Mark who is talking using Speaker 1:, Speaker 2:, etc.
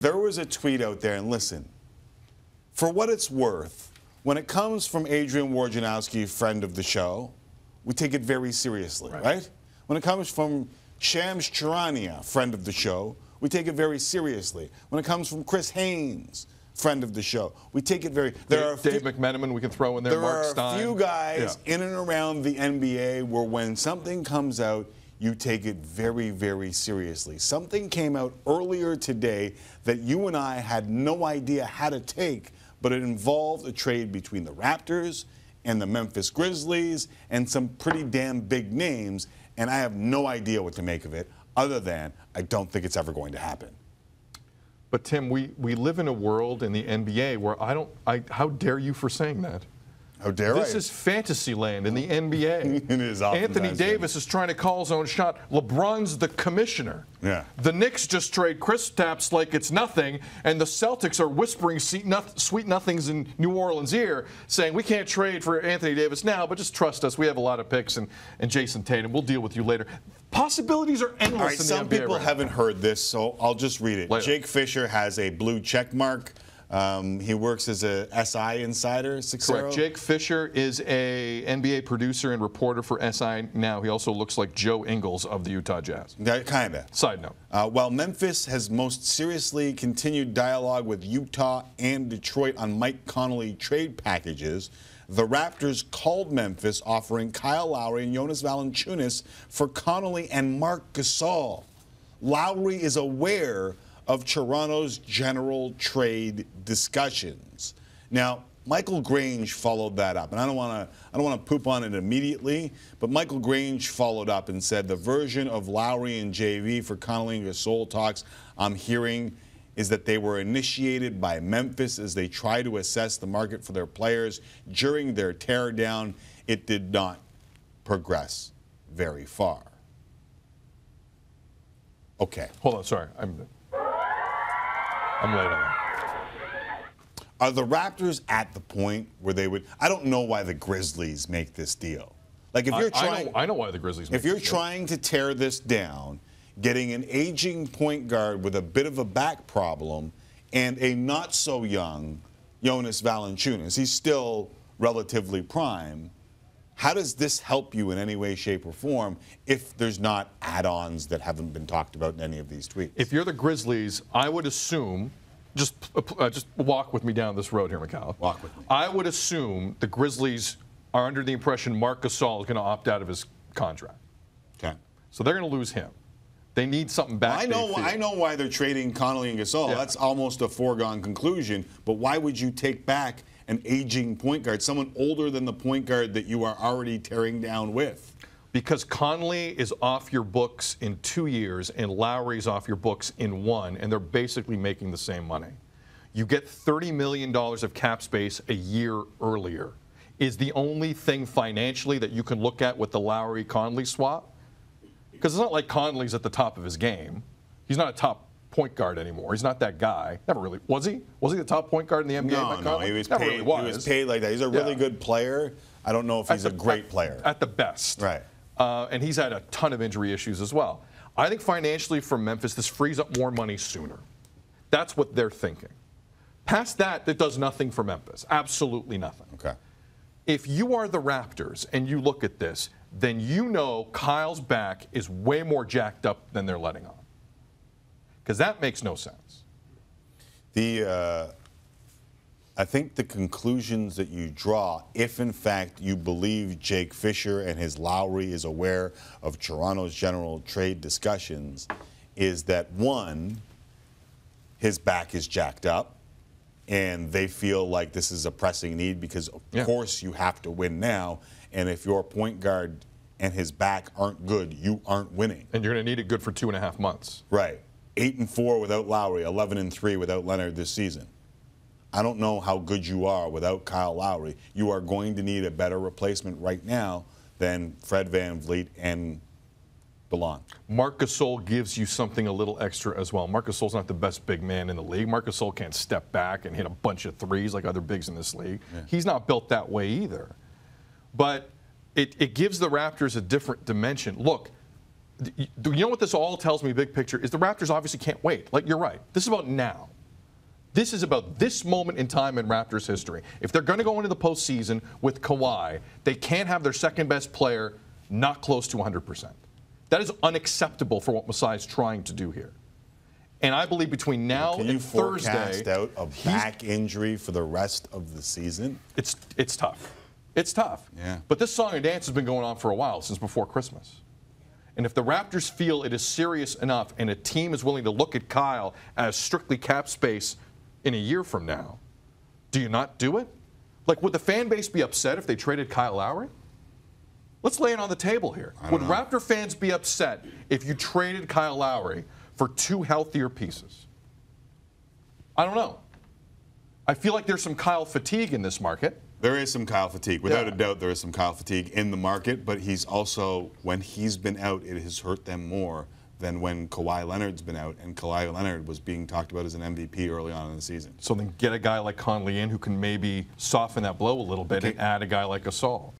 Speaker 1: There was a tweet out there, and listen, for what it's worth, when it comes from Adrian Wojnarowski, friend of the show, we take it very seriously, right? When it comes from Shams Charania, friend of the show, we take it very seriously. When it comes from Chris Haynes, friend of the show, we take it very.
Speaker 2: Dave McMenamin, we can throw in there. Mark Stein.
Speaker 1: There are a few guys in and around the NBA where when something comes out, you take it very, very seriously. Something came out earlier today that you and I had no idea how to take, but it involved a trade between the Raptors and the Memphis Grizzlies and some pretty damn big names, and I have no idea what to make of it, other than I don't think it's ever going to happen.
Speaker 2: But Tim, we live in a world in the NBA where how dare you for saying that?
Speaker 1: How dare I?
Speaker 2: This is fantasy land in the NBA.
Speaker 1: It is
Speaker 2: Anthony Davis is trying to call his own shot. LeBron's the commissioner.
Speaker 1: Yeah.
Speaker 2: The Knicks just trade Kristaps like it's nothing, and the Celtics are whispering sweet nothings in New Orleans' ear, saying we can't trade for Anthony Davis now, but just trust us. We have a lot of picks, and Jason Tatum. We'll deal with you later. Possibilities are endless
Speaker 1: All right,
Speaker 2: in the
Speaker 1: some
Speaker 2: NBA
Speaker 1: people
Speaker 2: right
Speaker 1: haven't heard this, so I'll just read it.
Speaker 2: Later.
Speaker 1: Jake Fisher has a blue check mark. He works as a SI insider.
Speaker 2: Correct. Jake Fisher is a NBA producer and reporter for SI now. He also looks like Joe Ingles of the Utah Jazz.
Speaker 1: Kind of.
Speaker 2: Side note.
Speaker 1: While Memphis has most seriously continued dialogue with Utah and Detroit on Mike Conley trade packages, the Raptors called Memphis offering Kyle Lowry and Jonas Valanciunas for Conley and Marc Gasol. Lowry is aware of Toronto's general trade discussions. Now, Michael Grange followed that up, and I don't want to poop on it immediately, but Michael Grange followed up and said the version of Lowry and JV for Conley and Gasol talks I'm hearing is that they were initiated by Memphis as they try to assess the market for their players during their teardown. It did not progress very far. Okay.
Speaker 2: Hold on, sorry. I'm late on that.
Speaker 1: Are the Raptors at the point where they would? I don't know why the Grizzlies make this deal. Like if you're trying,
Speaker 2: I know why the Grizzlies make
Speaker 1: if you're trying to tear this down, getting an aging point guard with a bit of a back problem and a not so young Jonas Valanciunas, he's still relatively prime. How does this help you in any way, shape, or form if there's not add-ons that haven't been talked about in any of these tweets?
Speaker 2: If you're the Grizzlies, I would assume, just walk with me down this road here, McCall.
Speaker 1: Walk with me.
Speaker 2: I would assume the Grizzlies are under the impression Marc Gasol is going to opt out of his contract.
Speaker 1: Okay.
Speaker 2: So they're going to lose him. They need something back.
Speaker 1: I know why they're trading Conley and Gasol. Yeah. That's almost a foregone conclusion. But why would you take back an aging point guard, someone older than the point guard that you are already tearing down with?
Speaker 2: Because Conley is off your books in 2 years and Lowry's off your books in 1, and they're basically making the same money. You get $30 million of cap space a year earlier. Is the only thing financially that you can look at with the Lowry-Conley swap? Because it's not like Conley's at the top of his game. He's not a top point guard anymore. He's not that guy. Never really. Was he? Was he the top point guard in the NBA?
Speaker 1: No, he was
Speaker 2: Never
Speaker 1: paid.
Speaker 2: really was.
Speaker 1: He was paid like that. He's a really good player. I don't know if he's a great player.
Speaker 2: At the best.
Speaker 1: Right.
Speaker 2: And he's had a ton of injury issues as well. I think financially for Memphis, this frees up more money sooner. That's what they're thinking. Past that, it does nothing for Memphis. Absolutely nothing.
Speaker 1: Okay.
Speaker 2: If you are the Raptors and you look at this, then you know Kyle's back is way more jacked up than they're letting on. Because that makes no sense.
Speaker 1: I think the conclusions that you draw, if in fact you believe Jake Fisher and his Lowry is aware of Toronto's general trade discussions, is that one, his back is jacked up, and they feel like this is a pressing need because, of course, you have to win now. And if your point guard and his back aren't good, you aren't winning.
Speaker 2: And you're going to need it good for 2.5 months.
Speaker 1: Right. 8-4 without Lowry, 11-3 without Leonard this season. I don't know how good you are without Kyle Lowry. You are going to need a better replacement right now than Fred VanVleet and Belon.
Speaker 2: Marc Gasol gives you something a little extra as well. Marc Gasol's not the best big man in the league. Marc Gasol can't step back and hit a bunch of threes like other bigs in this league. Yeah. He's not built that way either. But it gives the Raptors a different dimension. Look, you know what this all tells me, big picture, is the Raptors obviously can't wait. Like, you're right. This is about now. This is about this moment in time in Raptors history. If they're going to go into the postseason with Kawhi, they can't have their second best player not close to 100%. That is unacceptable for what Masai's trying to do here. And I believe between now and Thursday,
Speaker 1: can you forecast out a back injury for the rest of the season?
Speaker 2: It's tough. It's tough.
Speaker 1: Yeah.
Speaker 2: But this song and dance has been going on for a while, since before Christmas. And if the Raptors feel it is serious enough and a team is willing to look at Kyle as strictly cap space in a year from now, do you not do it? Like, would the fan base be upset if they traded Kyle Lowry? Let's lay it on the table here. Would Raptor fans be upset if you traded Kyle Lowry for 2 healthier pieces? I don't know. I feel like there's some Kyle fatigue in this market.
Speaker 1: There is some Kyle fatigue. Without a doubt, there is some Kyle fatigue in the market, but he's also, when he's been out, it has hurt them more than when Kawhi Leonard's been out, and Kawhi Leonard was being talked about as an MVP early on in the season.
Speaker 2: So then get a guy like Conley in who can maybe soften that blow a little bit and add a guy like Gasol.